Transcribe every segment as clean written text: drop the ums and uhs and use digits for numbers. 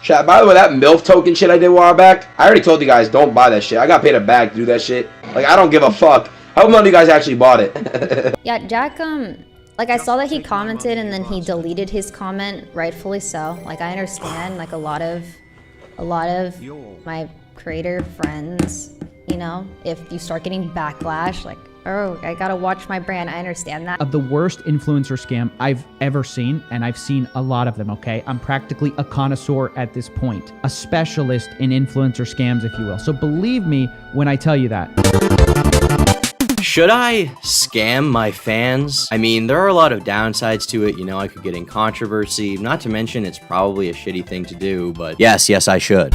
Chat, by the way, that MILF token shit I did a while back, I already told you guys, don't buy that shit. I got paid a bag to do that shit. Like, I don't give a fuck. I hope none of you guys actually bought it. Yeah, Jack, like, I saw that he commented and then he deleted his comment, rightfully so. Like, I understand, like, a lot of my creator friends, you know, if you start getting backlash, like, oh, I gotta watch my brand, I understand that. Of the worst influencer scam I've ever seen, and I've seen a lot of them, okay? I'm practically a connoisseur at this point, a specialist in influencer scams, if you will. So believe me when I tell you that. Should I scam my fans? I mean, there are a lot of downsides to it. You know, I could get in controversy. Not to mention, it's probably a shitty thing to do, but yes, I should.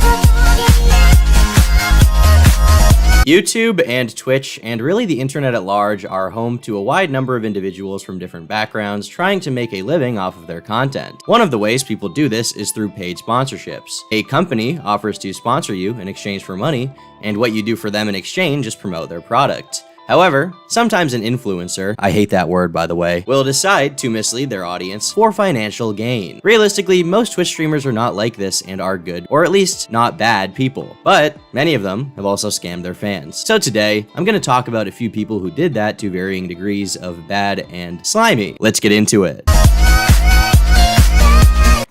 YouTube and Twitch, and really the internet at large, are home to a wide number of individuals from different backgrounds trying to make a living off of their content. One of the ways people do this is through paid sponsorships. A company offers to sponsor you in exchange for money, and what you do for them in exchange is promote their product. However, sometimes an influencer, I hate that word by the way, will decide to mislead their audience for financial gain. Realistically, most Twitch streamers are not like this and are good, or at least not bad people, but many of them have also scammed their fans. So today, I'm going to talk about a few people who did that to varying degrees of bad and slimy. Let's get into it.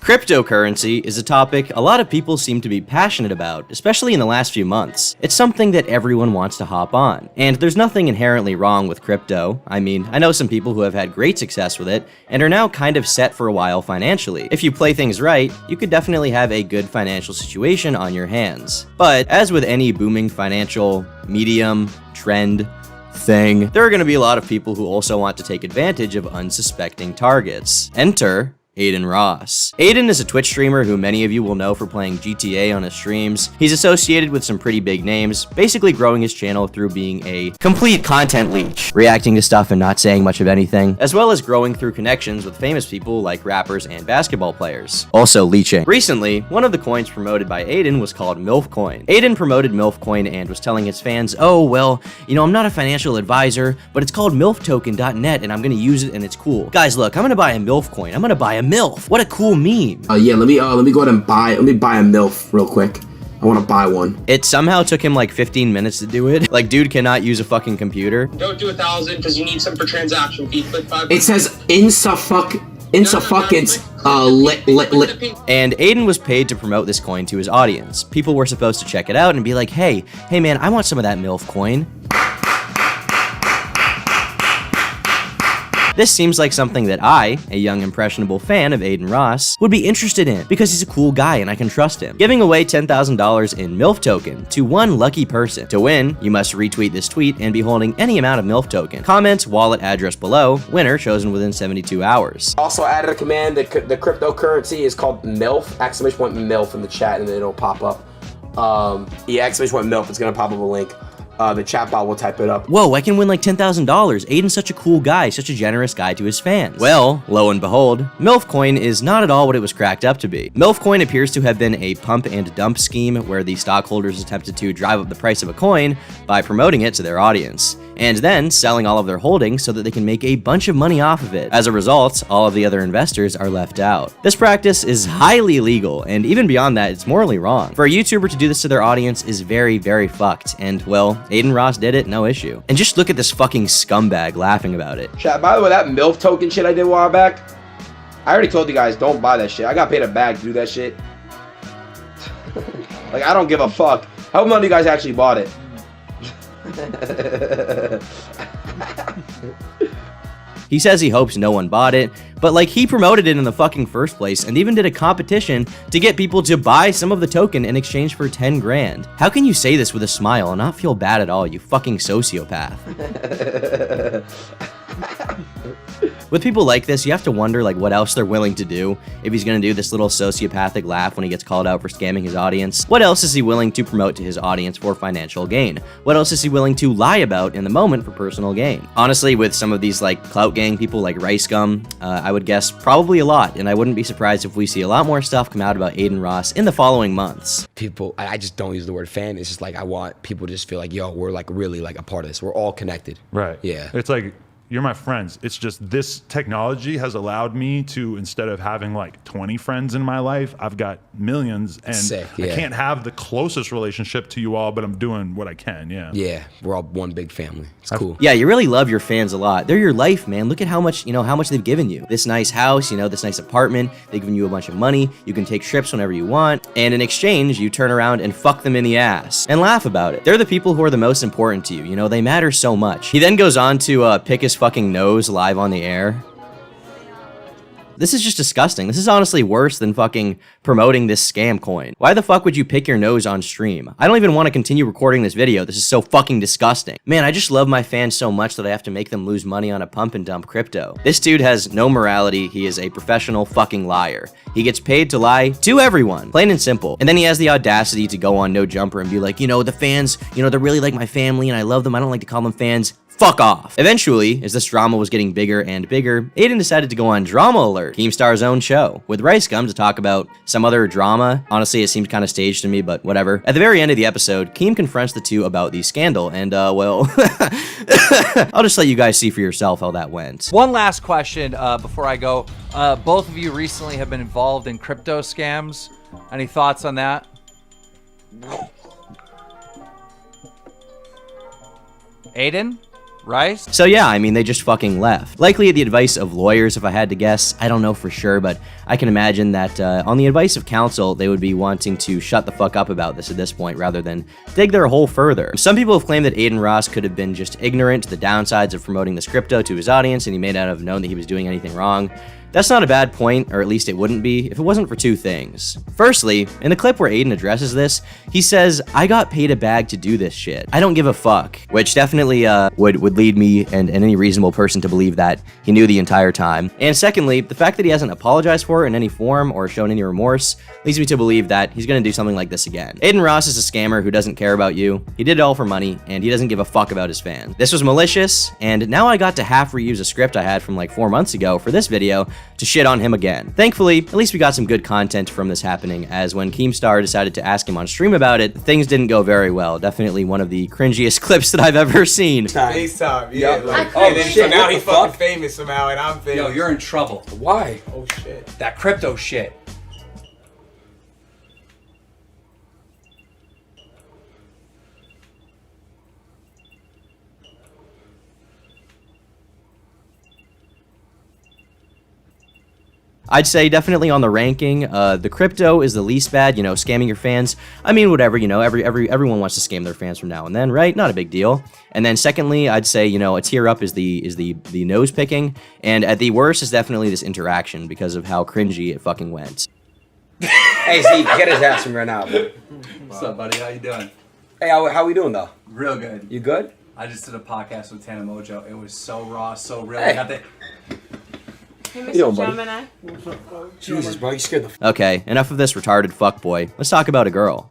Cryptocurrency is a topic a lot of people seem to be passionate about, especially in the last few months. It's something that everyone wants to hop on. And there's nothing inherently wrong with crypto. I mean, I know some people who have had great success with it and are now kind of set for a while financially. If you play things right, you could definitely have a good financial situation on your hands. But as with any booming financial medium, trend, thing, there are going to be a lot of people who also want to take advantage of unsuspecting targets. Enter Aiden Ross. Aiden is a Twitch streamer who many of you will know for playing GTA on his streams. He's associated with some pretty big names, basically growing his channel through being a complete content leech, reacting to stuff and not saying much of anything, as well as growing through connections with famous people like rappers and basketball players. Also leeching. Recently, one of the coins promoted by Aiden was called MILF Coin. Aiden promoted MILF Coin and was telling his fans, oh, well, you know, I'm not a financial advisor, but it's called MILFtoken.net and I'm gonna use it and it's cool. Guys, look, I'm gonna buy a MILF Coin. I'm gonna buy a MILF. What a cool meme. Yeah, let me go ahead and let me buy a MILF real quick. I want to buy one. It somehow took him like 15 minutes to do it. Like, dude cannot use a fucking computer. Don't do 1,000 because you need some for transaction fee. Click 5. It says insuffocance And Aiden was paid to promote this coin to his audience. People were supposed to check it out and be like, hey man, I want some of that MILF coin. This seems like something that I, a young impressionable fan of Aiden Ross, would be interested in because he's a cool guy and I can trust him. Giving away $10,000 in MILF token to one lucky person. To win, you must retweet this tweet and be holding any amount of MILF token. Comment wallet address below, winner chosen within 72 hours. Also added a command that the cryptocurrency is called MILF, exclamation point MILF in the chat and then it'll pop up. Yeah, exclamation point MILF, it's gonna pop up a link. The chat bot will type it up. Whoa, I can win like $10,000. Aiden's such a cool guy, such a generous guy to his fans. Well, lo and behold, MILF Coin is not at all what it was cracked up to be. MILF Coin appears to have been a pump and dump scheme where the stockholders attempted to drive up the price of a coin by promoting it to their audience, and then selling all of their holdings so that they can make a bunch of money off of it. As a result, all of the other investors are left out. This practice is highly illegal, and even beyond that, it's morally wrong. For a YouTuber to do this to their audience is very, very fucked, and well, Aiden Ross did it, no issue. And just look at this fucking scumbag laughing about it. Chat, by the way, that MILF token shit I did a while back, I already told you guys, don't buy that shit. I got paid a bag to do that shit. Like, I don't give a fuck. I hope none of you guys actually bought it. He says he hopes no one bought it, but like he promoted it in the fucking first place and even did a competition to get people to buy some of the token in exchange for 10 grand. How can you say this with a smile and not feel bad at all, you fucking sociopath? With people like this, you have to wonder like what else they're willing to do if he's gonna do this little sociopathic laugh when he gets called out for scamming his audience. What else is he willing to promote to his audience for financial gain? What else is he willing to lie about in the moment for personal gain? Honestly, with some of these like clout gang people like Rice Gum, I would guess probably a lot, and I wouldn't be surprised if we see a lot more stuff come out about Aiden Ross in the following months. People, I just don't use the word fan. It's just like I want people to just feel like, yo, we're like really like a part of this. We're all connected. Right. Yeah. It's like you're my friends. It's just this technology has allowed me to, instead of having like 20 friends in my life, I've got millions, and Sick, I yeah. can't have the closest relationship to you all, but I'm doing what I can. Yeah. Yeah, we're all one big family. It's cool. Yeah, you really love your fans a lot. They're your life, man. Look at how much, how much they've given you. This nice house, this nice apartment. They've given you a bunch of money. You can take trips whenever you want. And in exchange, you turn around and fuck them in the ass and laugh about it. They're the people who are the most important to you. They matter so much. He then goes on to pick his fucking nose live on the air. This is just disgusting. This is honestly worse than fucking promoting this scam coin. Why the fuck would you pick your nose on stream? I don't even want to continue recording this video. This is so fucking disgusting. Man, I just love my fans so much that I have to make them lose money on a pump and dump crypto. This dude has no morality. He is a professional fucking liar. He gets paid to lie to everyone, plain and simple. And then he has the audacity to go on No Jumper and be like, the fans, they're really like my family and I love them. I don't like to call them fans. Fuck off. Eventually, as this drama was getting bigger and bigger, Aiden decided to go on Drama Alert, Keemstar's own show, with Rice Gum to talk about some other drama. Honestly, it seems kind of staged to me, but whatever. At the very end of the episode, Keem confronts the two about the scandal, and well, I'll just let you guys see for yourself how that went. One last question before I go. Both of you recently have been involved in crypto scams. Any thoughts on that? Aiden? Rice? So yeah, they just fucking left. Likely at the advice of lawyers, if I had to guess. I don't know for sure, but I can imagine that on the advice of counsel, they would be wanting to shut the fuck up about this at this point rather than dig their hole further. Some people have claimed that Aiden Ross could have been just ignorant to the downsides of promoting this crypto to his audience, and he may not have known that he was doing anything wrong. That's not a bad point, or at least it wouldn't be, if it wasn't for two things. Firstly, in the clip where Aiden addresses this, he says, I got paid a bag to do this shit. I don't give a fuck. Which definitely would lead me and any reasonable person to believe that he knew the entire time. And secondly, the fact that he hasn't apologized for it in any form or shown any remorse leads me to believe that he's gonna do something like this again. Aiden Ross is a scammer who doesn't care about you. He did it all for money, and he doesn't give a fuck about his fans. This was malicious, and now I got to half reuse a script I had from like 4 months ago for this video to shit on him again. Thankfully, at least we got some good content from this happening, as when Keemstar decided to ask him on stream about it, things didn't go very well. Definitely one of the cringiest clips that I've ever seen. FaceTime, yeah. Like, oh, so now he's fucking famous somehow, and I'm famous. Yo, you're in trouble. Why? Oh shit. That crypto shit. I'd say definitely on the ranking, the crypto is the least bad, scamming your fans. Whatever, everyone wants to scam their fans from now and then, right? Not a big deal. And then secondly, I'd say, a tier up is the nose picking, and at the worst is definitely this interaction because of how cringy it fucking went. Hey, Z, get his ass from right now. What's up, buddy? How you doing? Hey, how we doing though? Real good. You good? I just did a podcast with Tana Mojo. It was so raw, so real. Hey. Got the... Hey, Mr. Gemini. Jesus, bro, you scared the Okay, enough of this retarded fuckboy. Let's talk about a girl.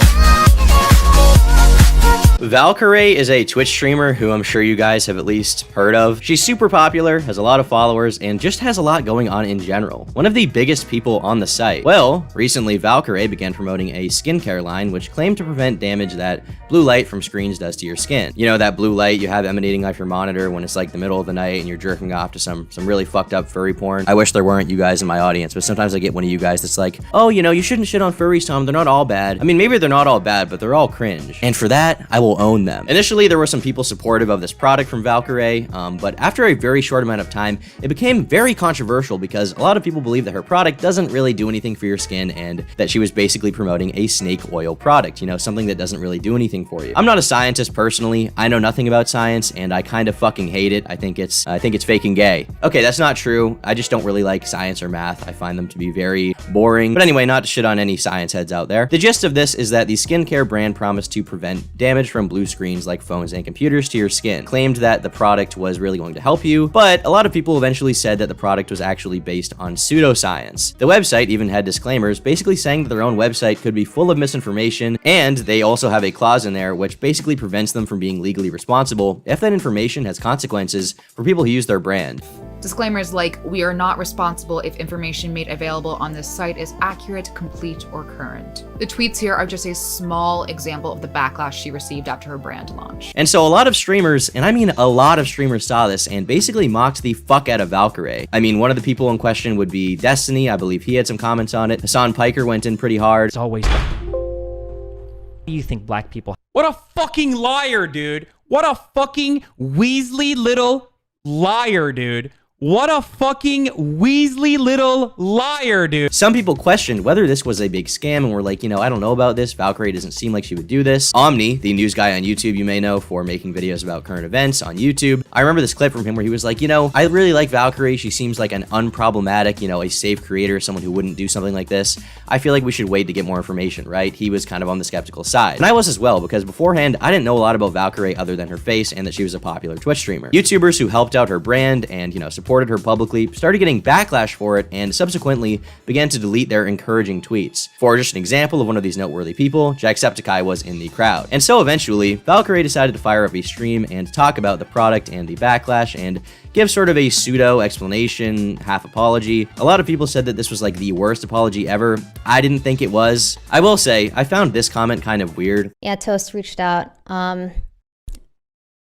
Valkyrie is a Twitch streamer who I'm sure you guys have at least heard of. She's super popular, has a lot of followers, and just has a lot going on in general. One of the biggest people on the site. Well, recently Valkyrie began promoting a skincare line which claimed to prevent damage that blue light from screens does to your skin. That blue light you have emanating off your monitor when it's like the middle of the night and you're jerking off to some really fucked up furry porn. I wish there weren't you guys in my audience, but sometimes I get one of you guys that's like, oh, you shouldn't shit on furries, Tom. They're not all bad. Maybe they're not all bad, but they're all cringe. And for that, I will own them. Initially, there were some people supportive of this product from Valkyrie, but after a very short amount of time, it became very controversial because a lot of people believe that her product doesn't really do anything for your skin and that she was basically promoting a snake oil product, something that doesn't really do anything for you. I'm not a scientist personally. I know nothing about science and I kind of fucking hate it. I think it's fake and gay. Okay, that's not true. I just don't really like science or math. I find them to be very boring. But anyway, not to shit on any science heads out there. The gist of this is that the skincare brand promised to prevent damage from blue screens like phones and computers to your skin, claimed that the product was really going to help you, but a lot of people eventually said that the product was actually based on pseudoscience. The website even had disclaimers basically saying that their own website could be full of misinformation, and they also have a clause in there which basically prevents them from being legally responsible if that information has consequences for people who use their brand. Disclaimers like, we are not responsible if information made available on this site is accurate, complete, or current. The tweets here are just a small example of the backlash she received after her brand launch. And so a lot of streamers, and I mean a lot of streamers, saw this and basically mocked the fuck out of Valkyrie. I mean, one of the people in question would be Destiny. I believe he had some comments on it. Hassan Piker went in pretty hard. It's always... What do you think black people... What a fucking liar, dude. What a fucking Weasley little liar, dude. What a fucking Weasley little liar, dude. Some people questioned whether this was a big scam and were like, you know, I don't know about this. Valkyrie doesn't seem like she would do this. Omni, the news guy on YouTube, you may know for making videos about current events on YouTube. I remember this clip from him where he was like, you know, I really like Valkyrie. She seems like an unproblematic, you know, a safe creator, someone who wouldn't do something like this. I feel like we should wait to get more information, right? He was kind of on the skeptical side. And I was as well, because beforehand, I didn't know a lot about Valkyrie other than her face and that she was a popular Twitch streamer. YouTubers who helped out her brand and, you know, supported her publicly started getting backlash for it and subsequently began to delete their encouraging tweets. For just an example of one of these noteworthy people, Jacksepticeye was in the crowd. And so eventually, Valkyrie decided to fire up a stream and talk about the product and the backlash and give sort of a pseudo explanation, half apology. A lot of people said that this was like the worst apology ever. I didn't think it was. I will say, I found this comment kind of weird. Yeah, Toast reached out.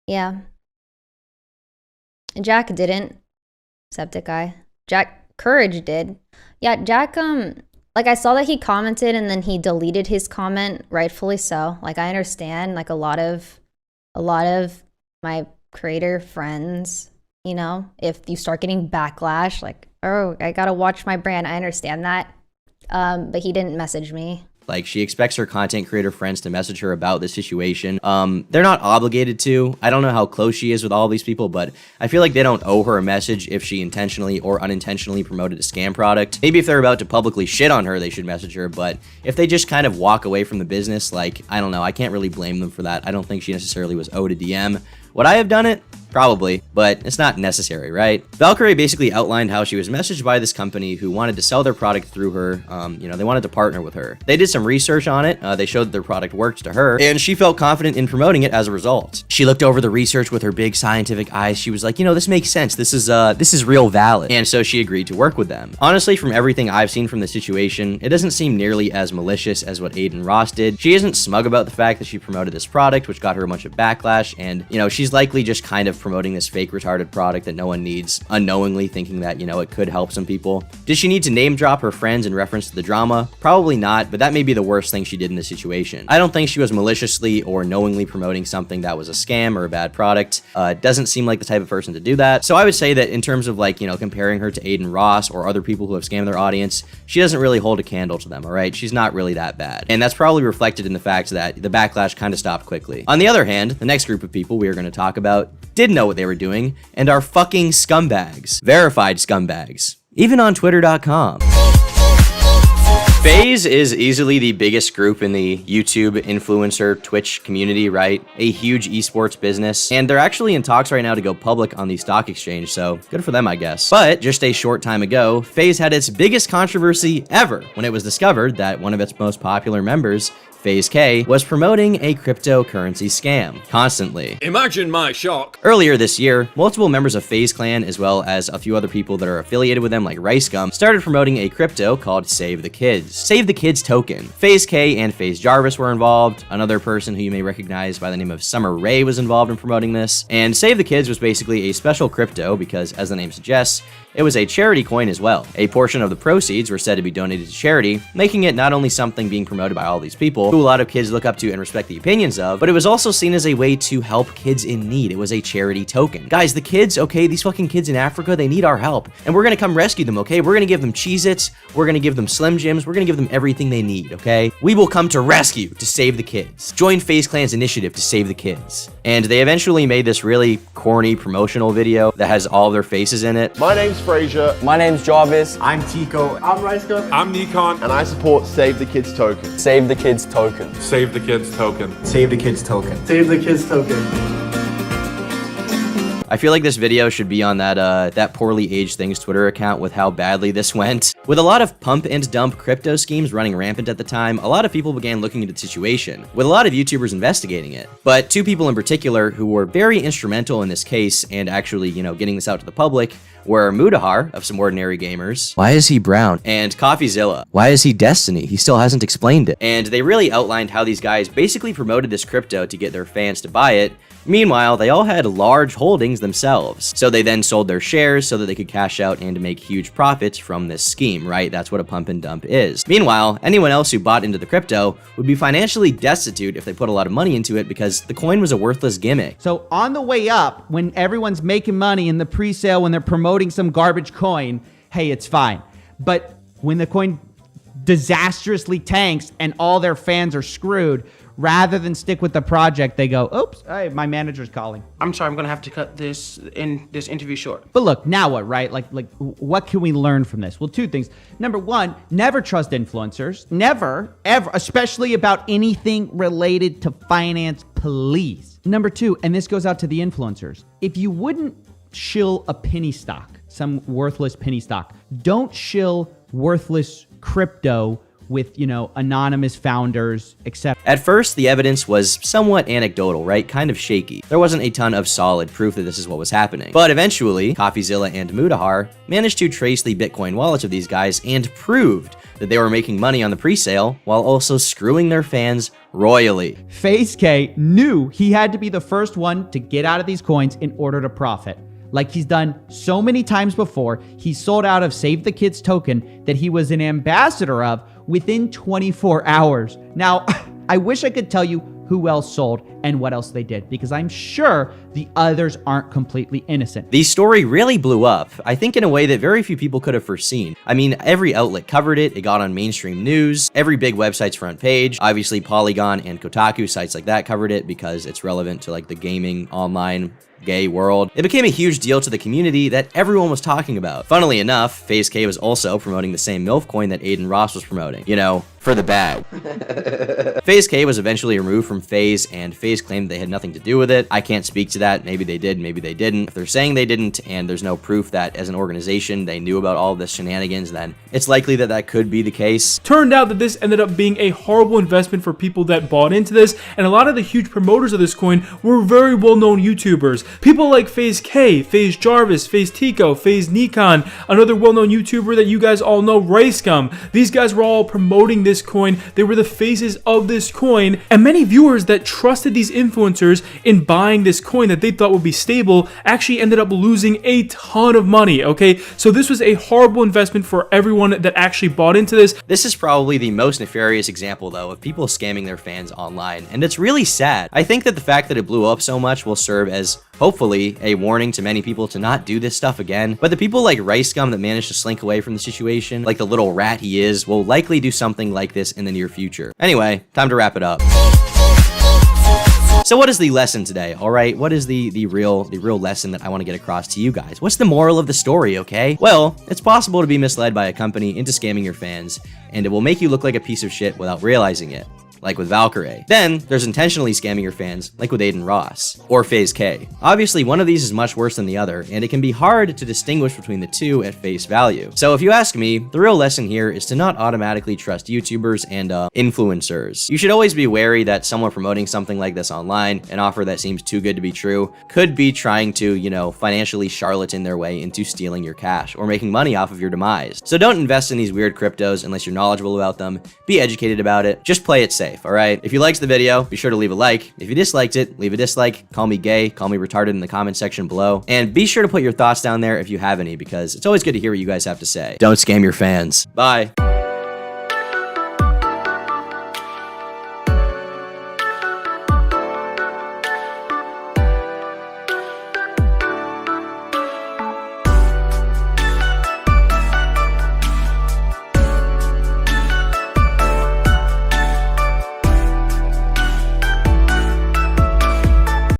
Yeah. And Jack didn't. Septiceye. Jack Courage did. Yeah, Jack, like I saw that he commented and then he deleted his comment, rightfully so. Like I understand, like a lot of my creator friends, you know, if you start getting backlash, like, oh, I gotta watch my brand, I understand that. But he didn't message me. Like, she expects her content creator friends to message her about the situation. They're not obligated to. I don't know how close she is with all these people, but I feel like they don't owe her a message if she intentionally or unintentionally promoted a scam product. Maybe if they're about to publicly shit on her, they should message her, but if they just kind of walk away from the business, like, I don't know, I can't really blame them for that. I don't think she necessarily was owed a DM. Would I have done it? Probably, but it's not necessary, right? Valkyrie basically outlined how she was messaged by this company who wanted to sell their product through her. You know, they wanted to partner with her. They did some research on it. They showed that their product worked to her, and she felt confident in promoting it as a result. She looked over the research with her big scientific eyes. She was like, you know, this makes sense. This is real valid. And so she agreed to work with them. Honestly, from everything I've seen from the situation, it doesn't seem nearly as malicious as what Aiden Ross did. She isn't smug about the fact that she promoted this product, which got her a bunch of backlash, and, you know, she's likely just kind of promoting this fake retarded product that no one needs, unknowingly thinking that, you know, it could help some people. Did she need to name drop her friends in reference to the drama? Probably not, but that may be the worst thing she did in this situation. I don't think she was maliciously or knowingly promoting something that was a scam or a bad product. Doesn't seem like the type of person to do that. So I would say that in terms of, like, you know, comparing her to Aiden Ross or other people who have scammed their audience, she doesn't really hold a candle to them, all right? She's not really that bad. And that's probably reflected in the fact that the backlash kind of stopped quickly. On the other hand, the next group of people we are going to talk about did know what they were doing and are fucking scumbags. Verified scumbags. Even on Twitter.com. FaZe is easily the biggest group in the YouTube influencer Twitch community, right? A huge esports business, and they're actually in talks right now to go public on the stock exchange, so good for them, I guess. But just a short time ago, FaZe had its biggest controversy ever when it was discovered that one of its most popular members, FaZe K, was promoting a cryptocurrency scam constantly. Imagine my shock. Earlier this year, multiple members of FaZe Clan, as well as a few other people that are affiliated with them like RiceGum, started promoting a crypto called Save the Kids. Save the Kids token. FaZe K and FaZe Jarvis were involved. Another person who you may recognize by the name of Summer Rae was involved in promoting this. And Save the Kids was basically a special crypto because, as the name suggests, it was a charity coin as well. A portion of the proceeds were said to be donated to charity, making it not only something being promoted by all these people, who a lot of kids look up to and respect the opinions of, but it was also seen as a way to help kids in need. It was a charity token. Guys, the kids, okay, these fucking kids in Africa, they need our help, and we're gonna come rescue them, okay? We're gonna give them Cheez-Its, we're gonna give them Slim Jims, we're gonna give them everything they need, okay? We will come to rescue to save the kids. Join FaZe Clan's initiative to save the kids. And they eventually made this really corny promotional video that has all their faces in it. My name's Frazier. My name's Jarvis. I'm Tico. I'm RiceGum. I'm Nikon. And I support Save the Kids token. Save the Kids token. Save the Kids token. Save the Kids token. Save the Kids token. I feel like this video should be on that poorly aged things Twitter account with how badly this went. With a lot of pump and dump crypto schemes running rampant at the time, a lot of people began looking into the situation, with a lot of YouTubers investigating it. But two people in particular who were very instrumental in this case and actually, you know, getting this out to the public were Mudahar of Some Ordinary Gamers, why is he brown? And CoffeeZilla, why is he Destiny? He still hasn't explained it. And they really outlined how these guys basically promoted this crypto to get their fans to buy it. Meanwhile, they all had large holdings themselves, so they then sold their shares so that they could cash out and make huge profits from this scheme, right? That's what a pump and dump is. Meanwhile, anyone else who bought into the crypto would be financially destitute if they put a lot of money into it because the coin was a worthless gimmick. So on the way up, when everyone's making money in the pre-sale, when they're promoting some garbage coin, hey, it's fine. But when the coin disastrously tanks and all their fans are screwed, rather than stick with the project, they go, oops, hey, my manager's calling. I'm sorry, I'm gonna have to cut this interview short. But look, now what, right? Like, what can we learn from this? Well, two things. Number one, never trust influencers. Never, ever, especially about anything related to finance, please. Number two, and this goes out to the influencers. If you wouldn't shill a penny stock, some worthless penny stock, don't shill worthless crypto with, anonymous founders, etc. At first, the evidence was somewhat anecdotal, right? Kind of shaky. There wasn't a ton of solid proof that this is what was happening. But eventually, CoffeeZilla and Mudahar managed to trace the Bitcoin wallets of these guys and proved that they were making money on the pre-sale while also screwing their fans royally. FaZe K knew he had to be the first one to get out of these coins in order to profit. Like he's done so many times before, he sold out of Save the Kids token that he was an ambassador of within 24 hours. Now, I wish I could tell you who else sold and what else they did, because I'm sure the others aren't completely innocent. The story really blew up, I think in a way that very few people could have foreseen. I mean, every outlet covered it, it got on mainstream news, every big website's front page, obviously Polygon and Kotaku, sites like that covered it because it's relevant to like the gaming online gay world. It became a huge deal to the community that everyone was talking about. Funnily enough, FaZe K was also promoting the same MILF coin that Aiden Ross was promoting, for the bag. FaZe K was eventually removed from FaZe, and FaZe claimed they had nothing to do with it. I can't speak to that. Maybe they did, maybe they didn't. If they're saying they didn't, and there's no proof that as an organization they knew about all of this shenanigans, then it's likely that that could be the case. Turned out that this ended up being a horrible investment for people that bought into this, and a lot of the huge promoters of this coin were very well-known YouTubers. People like FaZe K, FaZe Jarvis, FaZe Tico, FaZe Nikon, another well-known YouTuber that you guys all know, Rayscum. These guys were all promoting this coin. They were the faces of this coin, and many viewers that trusted these influencers in buying this coin that they thought would be stable actually ended up losing a ton of money, okay? So this was a horrible investment for everyone that actually bought into this. This is probably the most nefarious example, though, of people scamming their fans online, and it's really sad. I think that the fact that it blew up so much will serve as, hopefully, a warning to many people to not do this stuff again. But the people like Rayscum that managed to slink away from the situation, like the little rat he is, will likely do something like this in the near future. Anyway, time to wrap it up. So what is the lesson today, all right? What is the real lesson that I want to get across to you guys? What's the moral of the story, okay? Well, it's possible to be misled by a company into scamming your fans, and it will make you look like a piece of shit without realizing it, like with Valkyrie. Then, there's intentionally scamming your fans, like with Aiden Ross, or FaZe K. Obviously, one of these is much worse than the other, and it can be hard to distinguish between the two at face value. So if you ask me, the real lesson here is to not automatically trust YouTubers and influencers. You should always be wary that someone promoting something like this online, an offer that seems too good to be true, could be trying to, financially charlatan their way into stealing your cash or making money off of your demise. So don't invest in these weird cryptos unless you're knowledgeable about them. Be educated about it. Just play it safe. All right. If you liked the video, be sure to leave a like. If you disliked it, leave a dislike. Call me gay, call me retarded in the comment section below. And be sure to put your thoughts down there if you have any, because it's always good to hear what you guys have to say. Don't scam your fans. Bye.